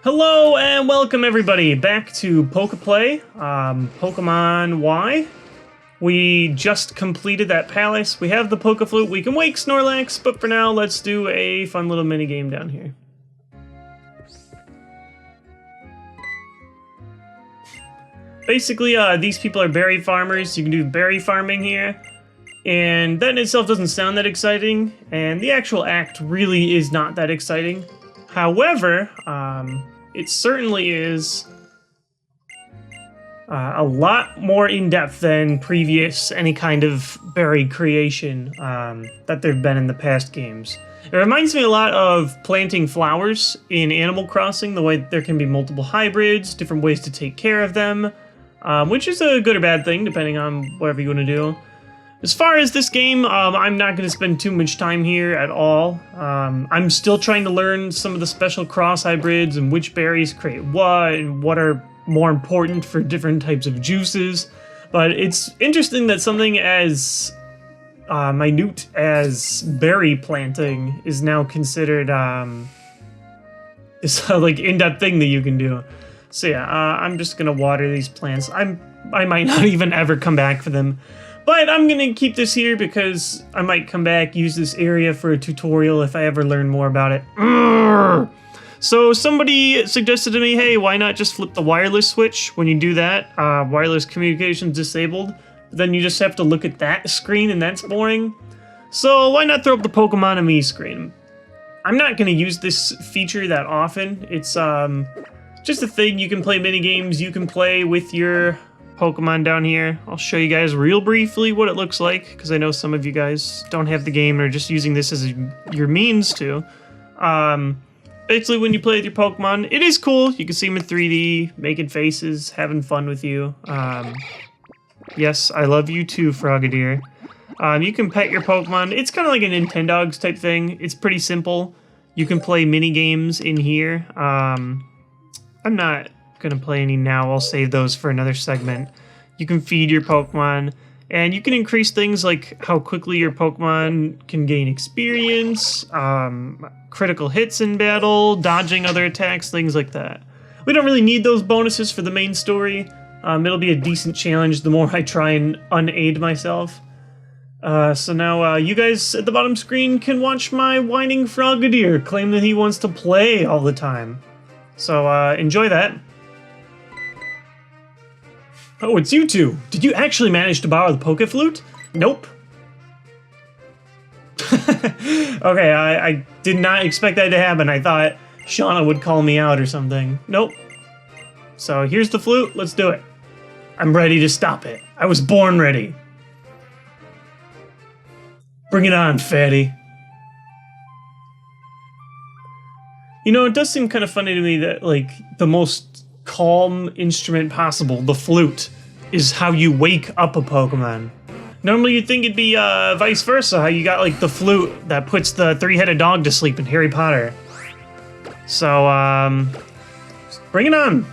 Hello and welcome everybody back to PokéPlay, Pokemon Y. We just completed that palace. We have the Pokeflute. We can wake Snorlax, but for now, let's do a fun little mini game down here. Basically, these people are berry farmers. You can do berry farming here. And that in itself doesn't sound that exciting, and the actual act really is not that exciting. However, it certainly is a lot more in-depth than previous any kind of berry creation that there have been in the past games. It reminds me a lot of planting flowers in Animal Crossing, the way there can be multiple hybrids, different ways to take care of them, which is a good or bad thing, depending on whatever you want to do. As far as this game, I'm not going to spend too much time here at all. I'm still trying to learn some of the special cross hybrids and which berries create what and what are more important for different types of juices. But it's interesting that something as minute as berry planting is now considered this like in-depth thing that you can do. So yeah, I'm just going to water these plants. I might not even ever come back for them. But I'm going to keep this here because I might come back, use this area for a tutorial if I ever learn more about it. So somebody suggested to me, hey, why not just flip the wireless switch? When you do that, wireless communication's disabled. Then you just have to look at that screen and that's boring. So why not throw up the Pokemon and Me screen? I'm not going to use this feature that often. It's just a thing. You can play minigames. You can play with your Pokemon down here. I'll show you guys real briefly what it looks like, because I know some of you guys don't have the game and are just using this as your means to. Basically, when you play with your Pokemon, it is cool. You can see them in 3D, making faces, having fun with you. Yes, I love you too, Frogadier. You can pet your Pokemon. It's kind of like a Nintendogs type thing. It's pretty simple. You can play mini games in here. I'm not gonna play any now. I'll save those for another segment. You can feed your Pokemon, and you can increase things like how quickly your Pokemon can gain experience, critical hits in battle, dodging other attacks, things like that. We don't really need those bonuses for the main story. It'll be a decent challenge the more I try and unaid myself. So now you guys at the bottom screen can watch my whining Frogadier claim that he wants to play all the time. So enjoy that. Oh, it's you two. Did you actually manage to borrow the Pokeflute? Nope. Okay, I did not expect that to happen. I thought Shauna would call me out or something. Nope. So here's the flute. Let's do it. I'm ready to stop it. I was born ready. Bring it on, fatty. You know, it does seem kind of funny to me that, like, the most calm instrument possible, the flute, is how you wake up a Pokemon. Normally you'd think it'd be vice versa, how you got like the flute that puts the three-headed dog to sleep in Harry Potter. So, bring it on.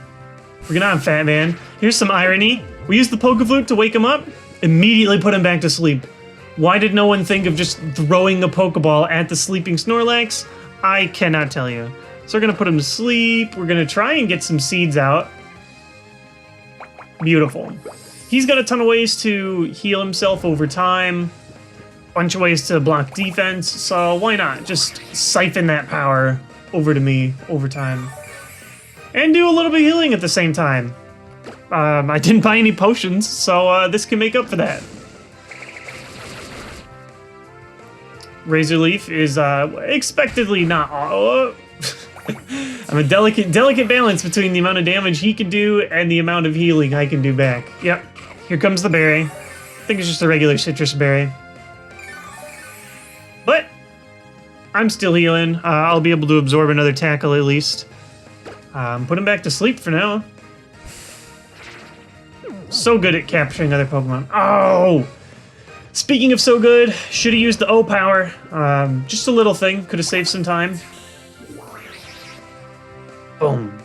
Bring it on, fat man. Here's some irony. We used the Pokeflute to wake him up, immediately put him back to sleep. Why did no one think of just throwing a Pokeball at the sleeping Snorlax? I cannot tell you. So we're going to put him to sleep. We're going to try and get some seeds out. Beautiful. He's got a ton of ways to heal himself over time. Bunch of ways to block defense. So why not just siphon that power over to me over time. And do a little bit of healing at the same time. I didn't buy any potions, so this can make up for that. Razor Leaf is expectedly not... I'm a delicate balance between the amount of damage he can do and the amount of healing I can do back. Yep, here comes the berry. I think it's just a regular citrus berry. But I'm still healing. I'll be able to absorb another tackle at least. Put him back to sleep for now. So good at capturing other Pokemon. Oh! Speaking of so good, should have used the O power. Just a little thing, could have saved some time. Boom.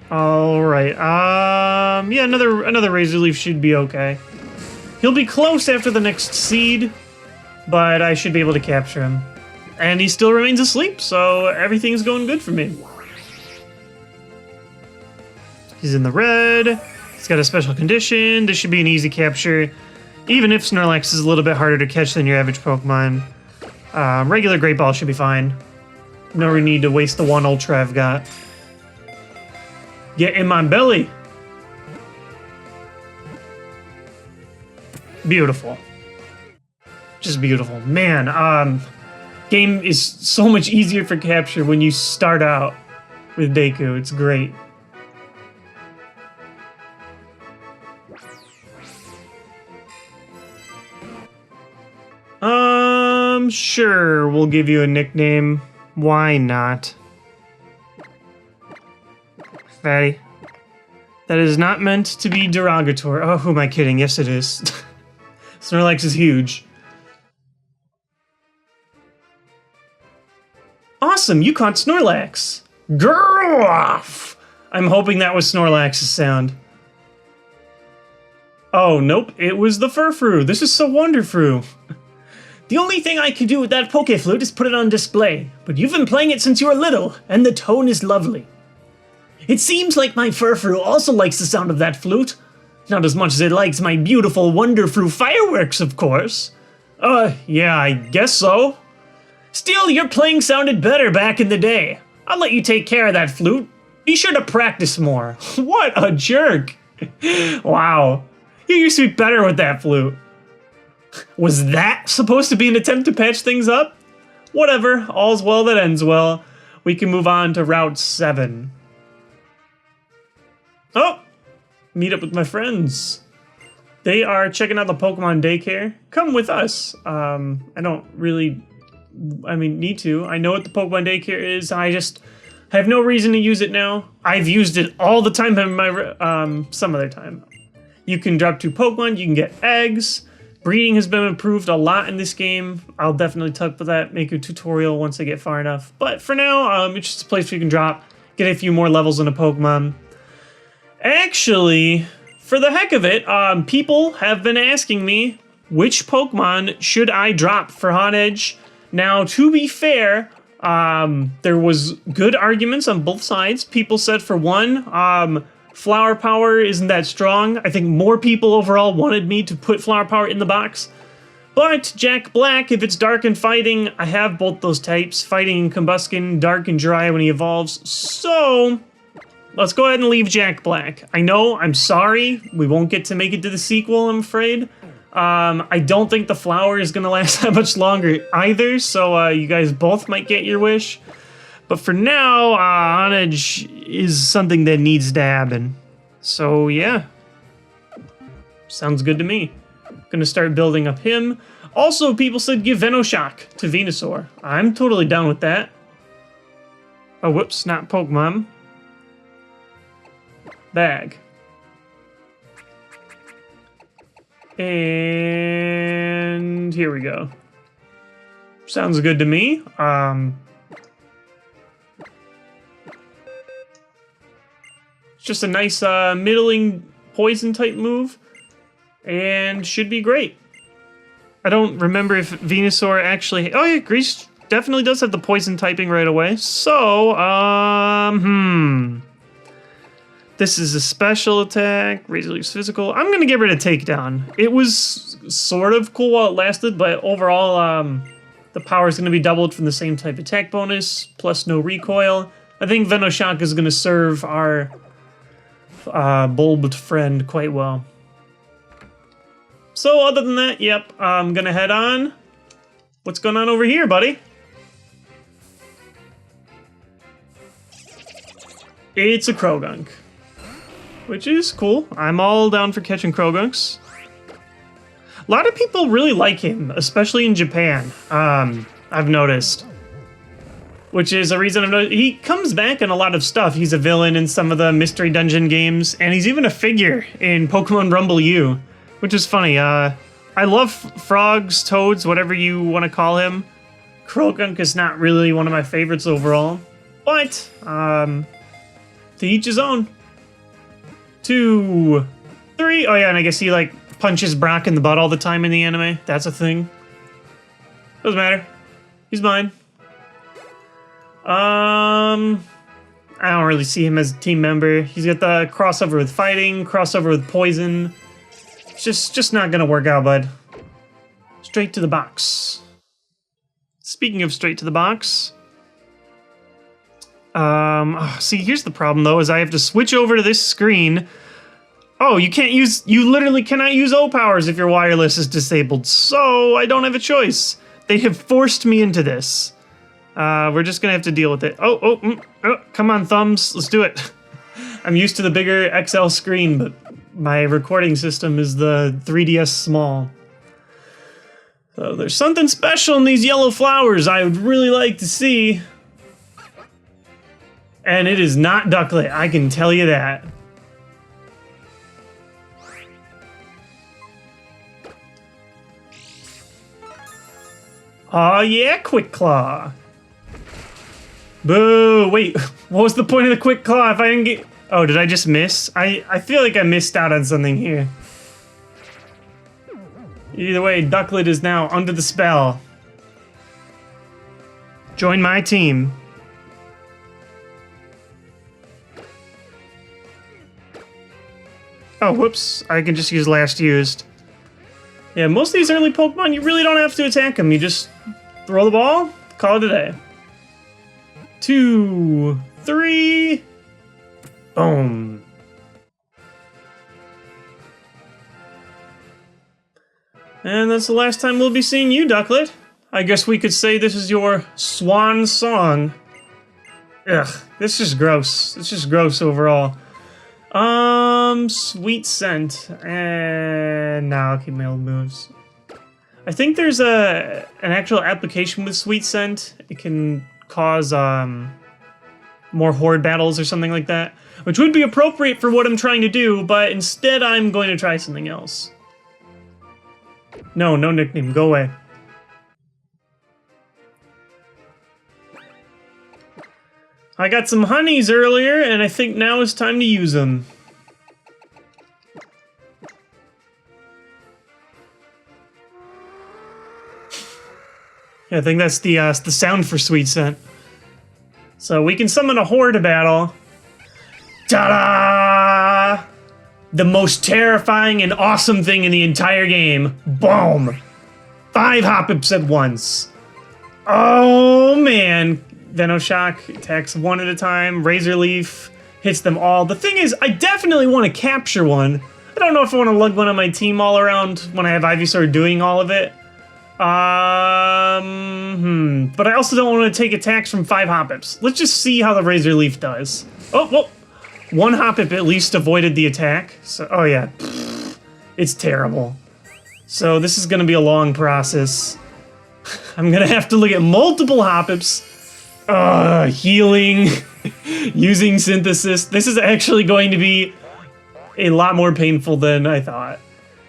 All right. Yeah, another Razor Leaf should be okay. He'll be close after the next seed, but I should be able to capture him. And he still remains asleep, so everything's going good for me. He's in the red. He's got a special condition. This should be an easy capture, even if Snorlax is a little bit harder to catch than your average Pokemon. Regular Great Ball should be fine. No need to waste the one Ultra I've got. Get in my belly. Beautiful. Just beautiful. Man, game is so much easier for capture when you start out with Deku. It's great. Sure, we'll give you a nickname. Why not? Fatty. That is not meant to be derogatory. Oh, who am I kidding? Yes, it is. Snorlax is huge. Awesome, you caught Snorlax. Girl off! I'm hoping that was Snorlax's sound. Oh, nope, it was the Furfrou. This is so wonderful. The only thing I could do with that Pokéflute is put it on display, but you've been playing it since you were little, and the tone is lovely. It seems like my Furfrou also likes the sound of that flute. Not as much as it likes my beautiful Wonderfrou fireworks, of course. Yeah, I guess so. Still, your playing sounded better back in the day. I'll let you take care of that flute. Be sure to practice more. What a jerk. Wow. You used to be better with that flute. Was that supposed to be an attempt to patch things up? Whatever, all's well that ends well. We can move on to Route 7. Oh! Meet up with my friends. They are checking out the Pokemon Daycare. Come with us. I don't really... need to. I know what the Pokemon Daycare is. I just have no reason to use it now. I've used it all the time in my... some other time. You can drop 2 Pokemon. You can get eggs. Breeding has been improved a lot in this game. I'll definitely talk about that, make a tutorial once I get far enough. But for now, it's just a place where you can drop, get a few more levels in a Pokemon. Actually, for the heck of it, people have been asking me, which Pokemon should I drop for Hot Edge? Now, to be fair, there was good arguments on both sides. People said, for one, Flower Power isn't that strong. I think more people overall wanted me to put Flower Power in the box. But Jack Black, if it's dark and fighting, I have both those types. Fighting and Combuskin, dark and dry when he evolves. So, let's go ahead and leave Jack Black. I know, I'm sorry, we won't get to make it to the sequel, I'm afraid. I don't think the flower is gonna last that much longer either, so you guys both might get your wish. But for now, On Edge is something that needs to happen. So yeah, sounds good to me. Gonna start building up him. Also, people said give Venoshock to Venusaur. I'm totally down with that. Oh, whoops, not Pokemon. Bag. And here we go. Sounds good to me. It's just a nice middling poison type move, and should be great. I don't remember if Venusaur actually... Oh yeah, Grease definitely does have the poison typing right away. So, this is a special attack. Razor Leaf's physical. I'm going to give it a takedown. It was sort of cool while it lasted, but overall, the power is going to be doubled from the same type attack bonus, plus no recoil. I think Venoshock is going to serve our bulbed friend quite well. So other than that, yep, I'm going to head on. What's going on over here, buddy? It's a Croagunk. Which is cool. I'm all down for catching Croagunks. A lot of people really like him, especially in Japan. I've noticed. Which is a reason I've noticed. He comes back in a lot of stuff. He's a villain in some of the Mystery Dungeon games, and he's even a figure in Pokemon Rumble U, which is funny. I love frogs, toads, whatever you want to call him. Croagunk is not really one of my favorites overall, but to each his own. 2, 3. Oh yeah, and I guess he like punches Brock in the butt all the time in the anime. That's a thing. Doesn't matter. He's mine. I don't really see him as a team member. He's got the crossover with fighting, crossover with poison. It's just not gonna work out, bud. Straight to the box. Speaking of straight to the box. See, here's the problem though, is I have to switch over to this screen. Oh, you literally cannot use O-Powers if your wireless is disabled, so I don't have a choice. They have forced me into this. We're just gonna have to deal with it. Oh, come on, thumbs, let's do it. I'm used to the bigger XL screen, but my recording system is the 3DS small. So there's something special in these yellow flowers I would really like to see. And it is not Ducklet, I can tell you that. Aw, yeah, Quick Claw. Boo, wait, what was the point of the Quick Claw if I didn't get... Oh, did I just miss? I feel like I missed out on something here. Either way, Ducklet is now under the spell. Join my team. Oh, whoops, I can just use last used. Yeah, most of these early Pokemon, you really don't have to attack them. You just throw the ball, call it a day. 2, 3, boom. And that's the last time we'll be seeing you, Ducklet. I guess we could say this is your swan song. Ugh, this is gross. It's just gross overall. Sweet Scent. And now I'll keep my old moves. I think there's an actual application with Sweet Scent. It can cause more horde battles or something like that, which would be appropriate for what I'm trying to do, but instead I'm going to try something else. No nickname, go away. I got some honeys earlier, and I think now is time to use them. Yeah, I think that's the sound for Sweet Scent. So we can summon a horde to battle. Ta-da! The most terrifying and awesome thing in the entire game. Boom! 5 Hoppips at once. Oh man! Venoshock attacks one at a time. Razor Leaf hits them all. The thing is, I definitely want to capture one. I don't know if I want to lug one on my team all around when I have Ivysaur doing all of it. But I also don't want to take attacks from 5 Hoppips. Let's just see how the Razor Leaf does. Oh, well, 1 Hoppip at least avoided the attack. So, oh yeah, it's terrible. So this is going to be a long process. I'm going to have to look at multiple Hoppips. Healing, using Synthesis. This is actually going to be a lot more painful than I thought.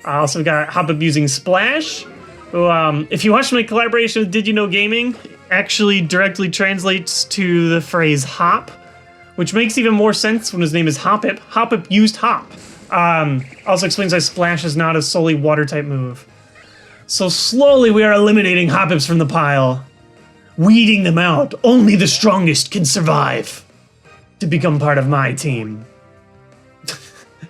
I also got Hoppip using Splash. Who, if you watch my collaboration with Did You Know Gaming, actually directly translates to the phrase hop, which makes even more sense when his name is Hoppip. Hoppip used hop. Also explains why Splash is not a solely water-type move. So slowly we are eliminating Hoppips from the pile. Weeding them out. Only the strongest can survive to become part of my team.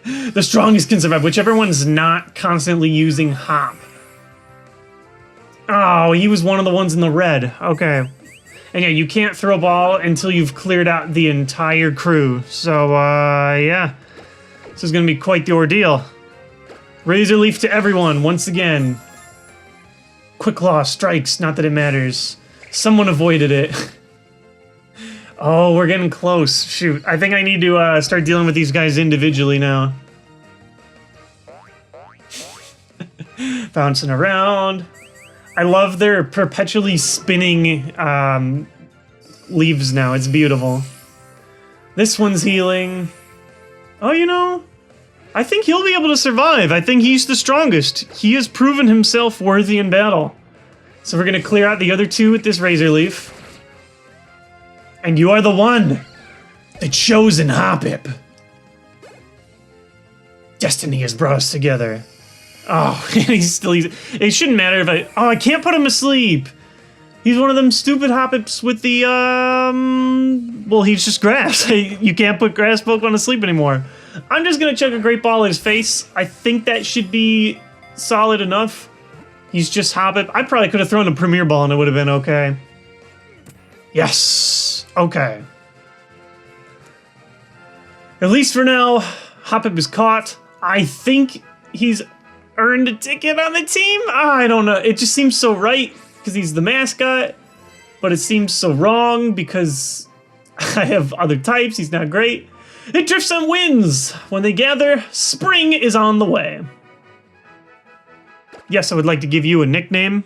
The strongest can survive. Whichever one's not constantly using Hop. Oh, he was one of the ones in the red. Okay. And yeah, you can't throw a ball until you've cleared out the entire crew. So, yeah. This is going to be quite the ordeal. Razor Leaf to everyone, once again. Quick Claw strikes, not that it matters. Someone avoided it. Oh, we're getting close. Shoot, I think I need to start dealing with these guys individually now. Bouncing around. I love their perpetually spinning leaves now. It's beautiful. This one's healing. Oh, you know, I think he'll be able to survive. I think he's the strongest. He has proven himself worthy in battle. So we're going to clear out the other 2 with this Razor Leaf. And you are the one. The chosen Hoppip. Destiny has brought us together. Oh, he's still... It shouldn't matter if I... Oh, I can't put him asleep. He's one of them stupid Hoppips with the, Well, he's just grass. You can't put grass Pokemon to sleep anymore. I'm just gonna chuck a Great Ball at his face. I think that should be solid enough. He's just Hoppip. I probably could have thrown a Premier Ball and it would have been okay. Yes. Okay. At least for now, Hoppip is caught. I think he's earned a ticket on the team. I don't know. It just seems so right because he's the mascot, but it seems so wrong because I have other types. He's not great. It drifts and wins. When they gather, spring is on the way. Yes, I would like to give you a nickname.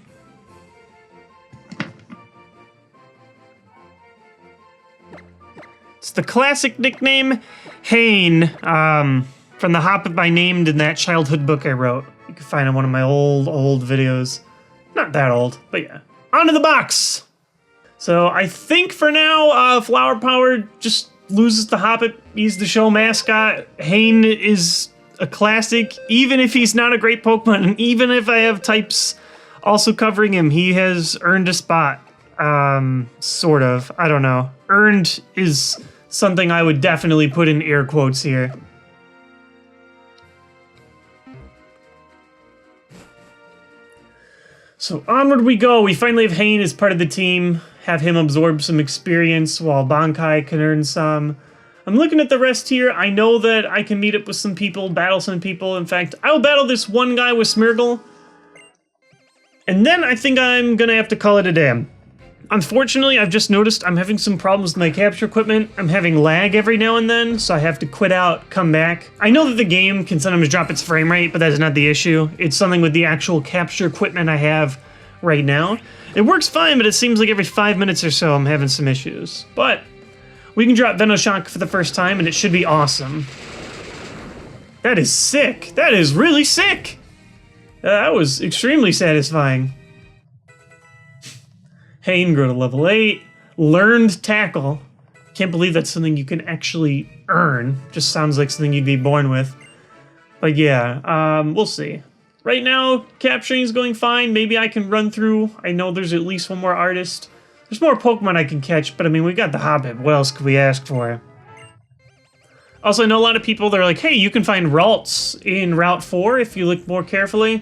It's the classic nickname, Hane, from the Hoppip I named in that childhood book I wrote. You can find it in one of my old videos. Not that old, but yeah. Onto the box! So I think for now, Flower Power just loses to Hoppip. He's the show mascot. Hane is a classic, even if he's not a great Pokemon, and even if I have types also covering him, he has earned a spot. Sort of. I don't know. Earned is something I would definitely put in air quotes here. So onward we go. We finally have Hane as part of the team. Have him absorb some experience while Bankai can earn some. I'm looking at the rest here. I know that I can meet up with some people, battle some people. In fact, I'll battle this one guy with Smeargle. And then I think I'm gonna have to call it a day. Unfortunately, I've just noticed I'm having some problems with my capture equipment. I'm having lag every now and then, so I have to quit out, come back. I know that the game can sometimes drop its frame rate, but that's not the issue. It's something with the actual capture equipment I have right now. It works fine, but it seems like every 5 minutes or so I'm having some issues. But we can drop Venoshock for the first time, and it should be awesome. That is sick. That is really sick. That was extremely satisfying. Hane grew to level 8. Learned Tackle. Can't believe that's something you can actually earn. Just sounds like something you'd be born with. But yeah, we'll see. Right now, capturing is going fine. Maybe I can run through. I know there's at least one more artist. There's more Pokemon I can catch, but I mean, we got the Hoppip. What else could we ask for? Also, I know a lot of people, they're like, hey, you can find Ralts in Route 4 if you look more carefully.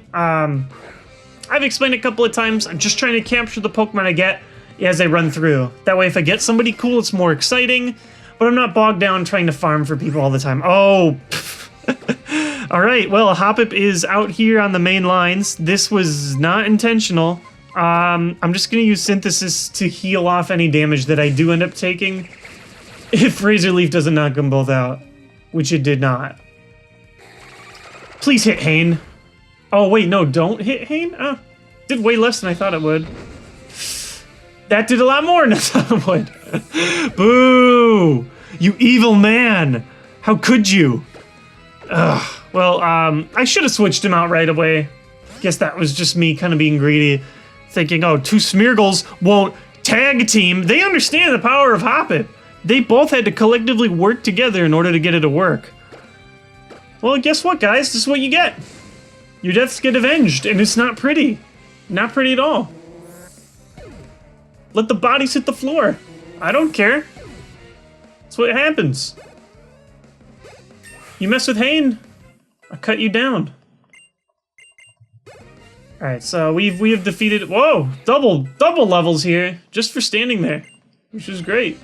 I've explained a couple of times, I'm just trying to capture the Pokemon I get as I run through. That way, if I get somebody cool, it's more exciting, but I'm not bogged down trying to farm for people all the time. Oh, all right, well, Hoppip is out here on the main lines. This was not intentional. I'm just gonna use Synthesis to heal off any damage that I do end up taking if Razor Leaf doesn't knock them both out, which it did not. Please hit Hane. Oh, wait, no, don't hit Hane? Did way less than I thought it would. That did a lot more than I thought it would. Boo! You evil man! How could you? Ugh. Well, I should have switched him out right away. Guess that was just me kind of being greedy. Thinking, oh, two Smeargles won't tag team. They understand the power of Hoppip. They both had to collectively work together in order to get it to work. Well, guess what, guys? This is what you get. Your deaths get avenged, and it's not pretty. Not pretty at all. Let the bodies hit the floor. I don't care. That's what happens. You mess with Hane, I'll cut you down. Alright, so we have defeated, whoa, double levels here, just for standing there, which is great.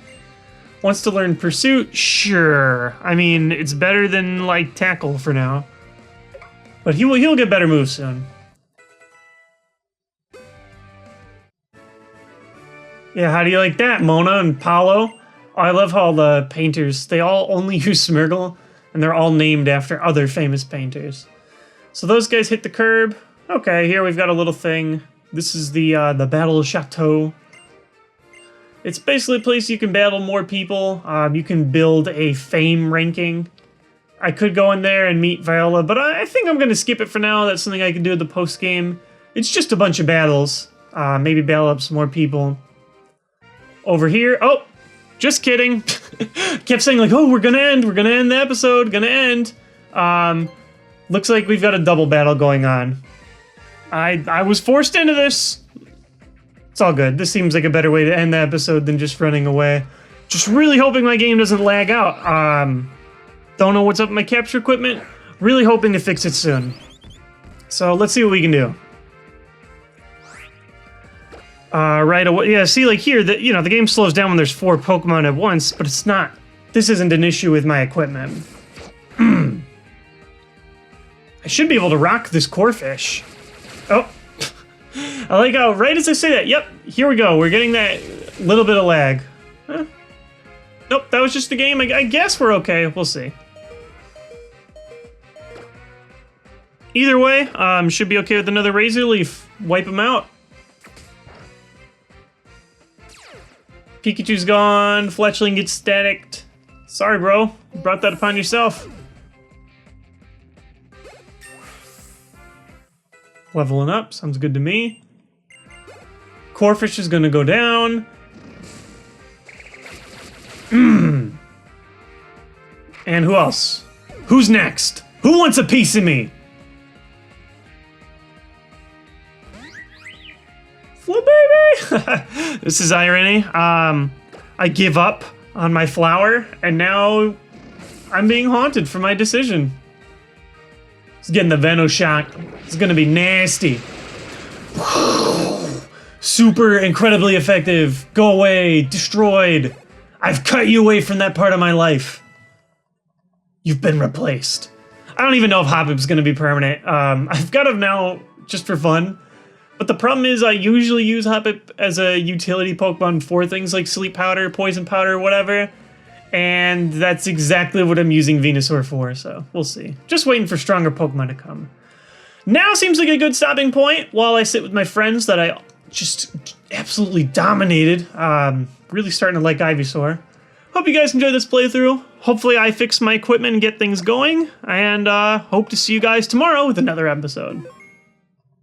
Wants to learn Pursuit? Sure. I mean, it's better than, like, Tackle for now. But he'll get better moves soon. Yeah, how do you like that, Mona and Paolo? Oh, I love how the painters, they all only use Smeargle, and they're all named after other famous painters. So those guys hit the curb. Okay, here we've got a little thing. This is the Battle of Chateau. It's basically a place you can battle more people. You can build a fame ranking. I could go in there and meet Viola, but I think I'm going to skip it for now. That's something I can do at the post-game. It's just a bunch of battles. Maybe battle up some more people. Over here. Oh, just kidding. Kept saying like, oh, we're going to end the episode, gonna end. Looks like we've got a double battle going on. I was forced into this. It's all good. This seems like a better way to end the episode than just running away. Just really hoping my game doesn't lag out. Don't know what's up with my capture equipment. Really hoping to fix it soon. So let's see what we can do. Right away, yeah, see, like here, the game slows down when there's 4 Pokemon at once, but it's not. This isn't an issue with my equipment. I should be able to rock this Corphish. Oh, I like how right as I say that, yep, here we go. We're getting that little bit of lag. Huh? Nope, that was just the game. I guess we're okay. We'll see. Either way, should be okay with another Razor Leaf. Wipe him out. Pikachu's gone. Fletchling gets staticked. Sorry, bro. You brought that upon yourself. Leveling up. Sounds good to me. Corphish is gonna go down. And who else? Who's next? Who wants a piece of me? Baby! This is irony. I give up on my flower, and now I'm being haunted for my decision. It's getting the Venoshock. It's gonna be nasty. Super incredibly effective. Go away. Destroyed. I've cut you away from that part of my life. You've been replaced. I don't even know if Hoppip's gonna be permanent. I've got him now just for fun. But the problem is I usually use Hoppip as a utility Pokemon for things like Sleep Powder, Poison Powder, whatever. And that's exactly what I'm using Venusaur for, so we'll see. Just waiting for stronger Pokemon to come. Now seems like a good stopping point while I sit with my friends that I just absolutely dominated. Really starting to like Ivysaur. Hope you guys enjoyed this playthrough. Hopefully I fix my equipment and get things going. And hope to see you guys tomorrow with another episode.